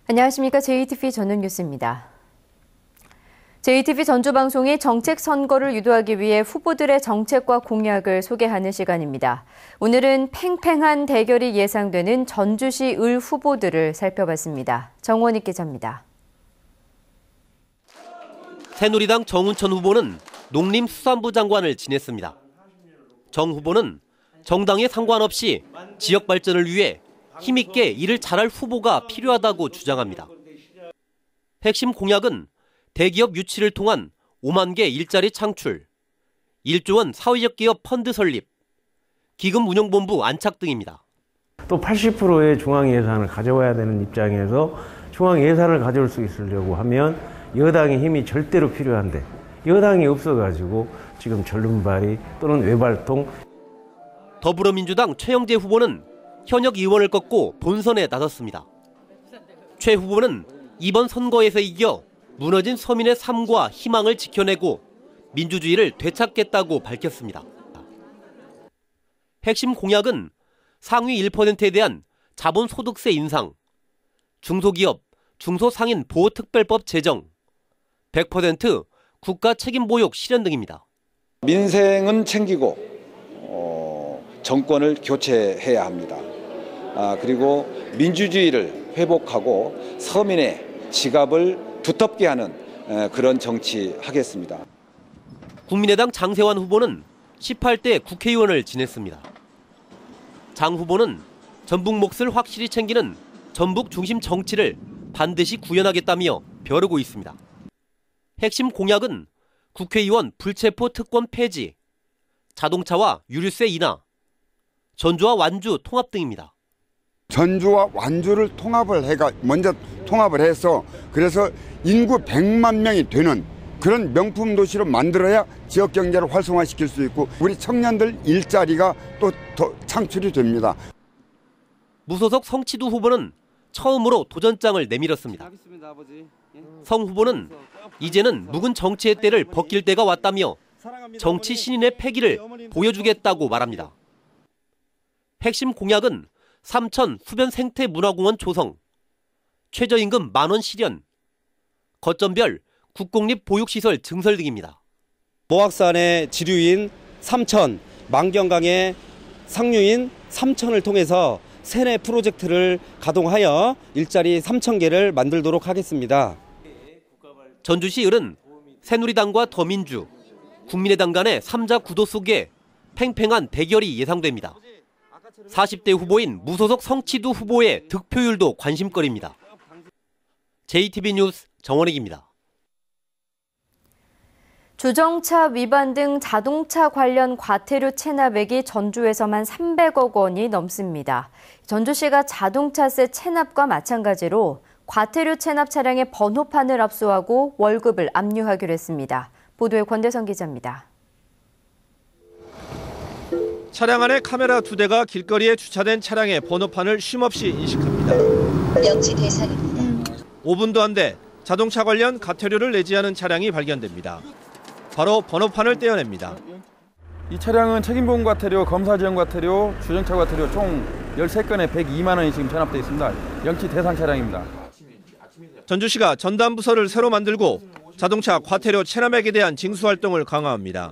안녕하십니까. JTV 전문뉴스입니다. JTV 전주방송이 정책 선거를 유도하기 위해 후보들의 정책과 공약을 소개하는 시간입니다. 오늘은 팽팽한 대결이 예상되는 전주시 을 후보들을 살펴봤습니다. 정원익 기자입니다. 새누리당 정운천 후보는 농림수산부 장관을 지냈습니다. 정 후보는 정당에 상관없이 지역 발전을 위해 힘있게 일을 잘할 후보가 필요하다고 주장합니다. 핵심 공약은 대기업 유치를 통한 5만 개 일자리 창출, 1조 원 사회적 기업 펀드 설립, 기금 운영본부 안착 등입니다. 또 80%의 중앙 예산을 가져와야 되는 입장에서 중앙 예산을 가져올 수 있으려고 하면 여당의 힘이 절대로 필요한데 여당이 없어가지고 지금 절름발이 또는 외발통. 더불어민주당 최영재 후보는 현역 의원을 꺾고 본선에 나섰습니다. 최 후보는 이번 선거에서 이겨 무너진 서민의 삶과 희망을 지켜내고 민주주의를 되찾겠다고 밝혔습니다. 핵심 공약은 상위 1%에 대한 자본소득세 인상, 중소기업, 중소상인 보호특별법 제정, 100% 국가 책임보육 실현 등입니다. 민생은 챙기고 정권을 교체해야 합니다. 그리고 민주주의를 회복하고 서민의 지갑을 두텁게 하는 그런 정치 하겠습니다. 국민의당 장세환 후보는 18대 국회의원을 지냈습니다. 장 후보는 전북 몫을 확실히 챙기는 전북 중심 정치를 반드시 구현하겠다며 벼르고 있습니다. 핵심 공약은 국회의원 불체포 특권 폐지, 자동차와 유류세 인하, 전주와 완주 통합 등입니다. 전주와 완주를 먼저 통합을 해서 그래서 인구 100만 명이 되는 그런 명품 도시로 만들어야 지역 경제를 활성화시킬 수 있고 우리 청년들 일자리가 또 더 창출이 됩니다. 무소속 성치두 후보는 처음으로 도전장을 내밀었습니다. 성 후보는 이제는 묵은 정치의 때를 벗길 때가 왔다며 정치 신인의 패기를 보여주겠다고 말합니다. 핵심 공약은 삼천 수변 생태 문화공원 조성, 최저임금 만원 실현, 거점별 국공립 보육시설 증설 등입니다. 모악산의 지류인 삼천, 만경강의 상류인 삼천을 통해서 세뇌 프로젝트를 가동하여 일자리 3,000개를 만들도록 하겠습니다. 전주시 을은 새누리당과 더민주, 국민의당 간의 3자 구도 속에 팽팽한 대결이 예상됩니다. 40대 후보인 무소속 성치두 후보의 득표율도 관심거리입니다. JTB 뉴스 정원익입니다. 주정차 위반 등 자동차 관련 과태료 체납액이 전주에서만 300억 원이 넘습니다. 전주시가 자동차세 체납과 마찬가지로 과태료 체납 차량의 번호판을 압수하고 월급을 압류하기로 했습니다. 보도에 권대성 기자입니다. 차량 안에 카메라 2대가 길거리에 주차된 차량의 번호판을 쉼없이 인식합니다. 명지 대상입니다. 5분도 안 돼 자동차 관련 과태료를 내지 않은 차량이 발견됩니다. 바로 번호판을 떼어냅니다. 이 차량은 책임보험 과태료, 검사 지원 과태료, 주정차 과태료 총 13건에 102만 원이 지금 체납돼 있습니다. 영치 대상 차량입니다. 전주시가 전담부서를 새로 만들고 자동차 과태료 체납액에 대한 징수 활동을 강화합니다.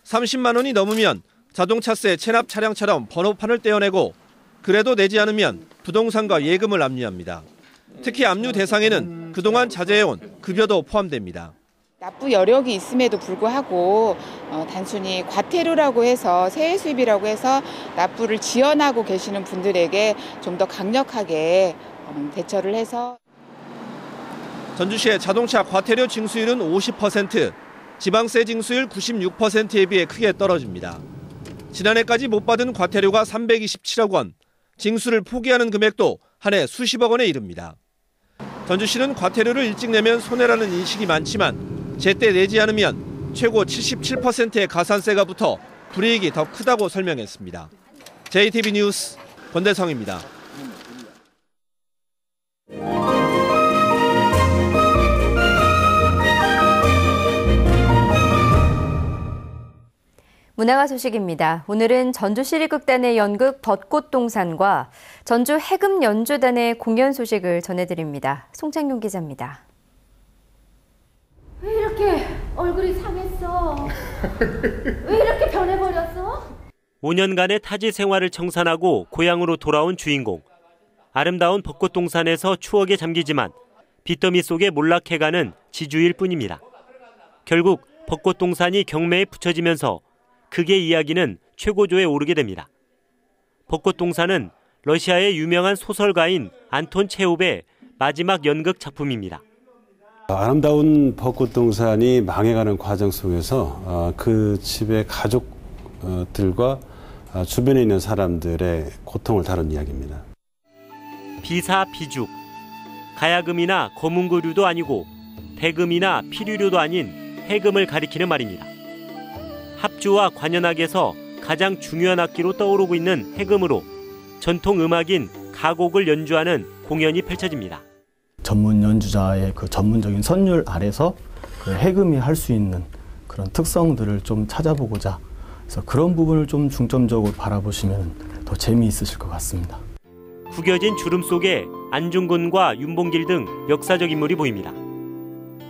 30만 원이 넘으면 자동차세 체납 차량처럼 번호판을 떼어내고 그래도 내지 않으면 부동산과 예금을 압류합니다. 특히 압류 대상에는 그동안 자제해온 급여도 포함됩니다. 납부 여력이 있음에도 불구하고 단순히 과태료라고 해서 세액 수입이라고 해서 납부를 지연하고 계시는 분들에게 좀 더 강력하게 대처를 해서 전주시의 자동차 과태료 징수율은 50%, 지방세 징수율 96%에 비해 크게 떨어집니다. 지난해까지 못 받은 과태료가 327억 원, 징수를 포기하는 금액도 한 해 수십억 원에 이릅니다. 전주시는 과태료를 일찍 내면 손해라는 인식이 많지만 제때 내지 않으면 최고 77%의 가산세가 붙어 불이익이 더 크다고 설명했습니다. JTB 뉴스 권대성입니다. 문화가 소식입니다. 오늘은 전주 시립극단의 연극 벚꽃동산과 전주 해금연주단의 공연 소식을 전해드립니다. 송창용 기자입니다. 왜 이렇게 얼굴이 상했어? 왜 이렇게 변해버렸어? 5년간의 타지 생활을 청산하고 고향으로 돌아온 주인공. 아름다운 벚꽃동산에서 추억에 잠기지만 빚더미 속에 몰락해가는 지주일 뿐입니다. 결국 벚꽃동산이 경매에 붙여지면서 극의 이야기는 최고조에 오르게 됩니다. 벚꽃동산은 러시아의 유명한 소설가인 안톤 체홉의 마지막 연극 작품입니다. 아름다운 벚꽃동산이 망해가는 과정 속에서 그 집의 가족들과 주변에 있는 사람들의 고통을 다룬 이야기입니다. 비사, 비죽, 가야금이나 거문고류도 아니고 대금이나 피류료도 아닌 해금을 가리키는 말입니다. 합주와 관현악에서 가장 중요한 악기로 떠오르고 있는 해금으로 전통 음악인 가곡을 연주하는 공연이 펼쳐집니다. 전문 연주자의 그 전문적인 선율 아래서 그 해금이 할 수 있는 그런 특성들을 좀 찾아보고자 그래서 그런 부분을 좀 중점적으로 바라보시면 더 재미있으실 것 같습니다. 구겨진 주름 속에 안중근과 윤봉길 등 역사적 인물이 보입니다.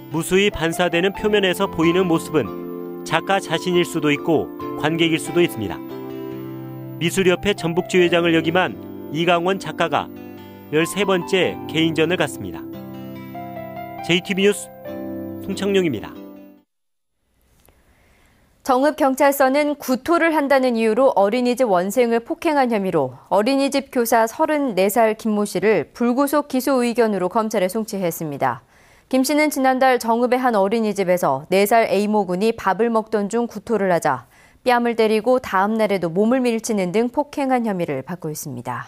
무수히 반사되는 표면에서 보이는 모습은 작가 자신일 수도 있고 관객일 수도 있습니다. 미술협회 전북지회장을 역임한 이강원 작가가 13번째 개인전을 갖습니다. JTB 뉴스 송창용입니다. 정읍경찰서는 구토를 한다는 이유로 어린이집 원생을 폭행한 혐의로 어린이집 교사 34살 김모 씨를 불구속 기소 의견으로 검찰에 송치했습니다. 김 씨는 지난달 정읍의 한 어린이집에서 4살 A모 군이 밥을 먹던 중 구토를 하자 뺨을 때리고 다음 날에도 몸을 밀치는 등 폭행한 혐의를 받고 있습니다.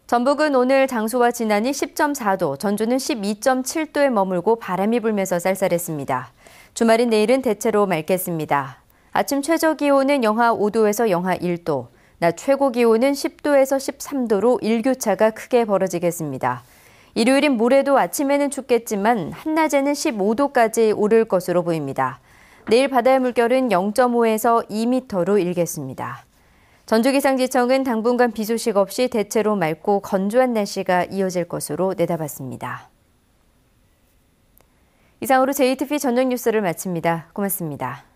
전북은 오늘 장소와 진안이 10.4도, 전주는 12.7도에 머물고 바람이 불면서 쌀쌀했습니다. 주말인 내일은 대체로 맑겠습니다. 아침 최저 기온은 영하 5도에서 영하 1도, 낮 최고 기온은 10도에서 13도로 일교차가 크게 벌어지겠습니다. 일요일인 모레도 아침에는 춥겠지만 한낮에는 15도까지 오를 것으로 보입니다. 내일 바다의 물결은 0.5에서 2m로 일겠습니다. 전주기상지청은 당분간 비 소식 없이 대체로 맑고 건조한 날씨가 이어질 것으로 내다봤습니다. 이상으로 JTB 저녁 뉴스를 마칩니다. 고맙습니다.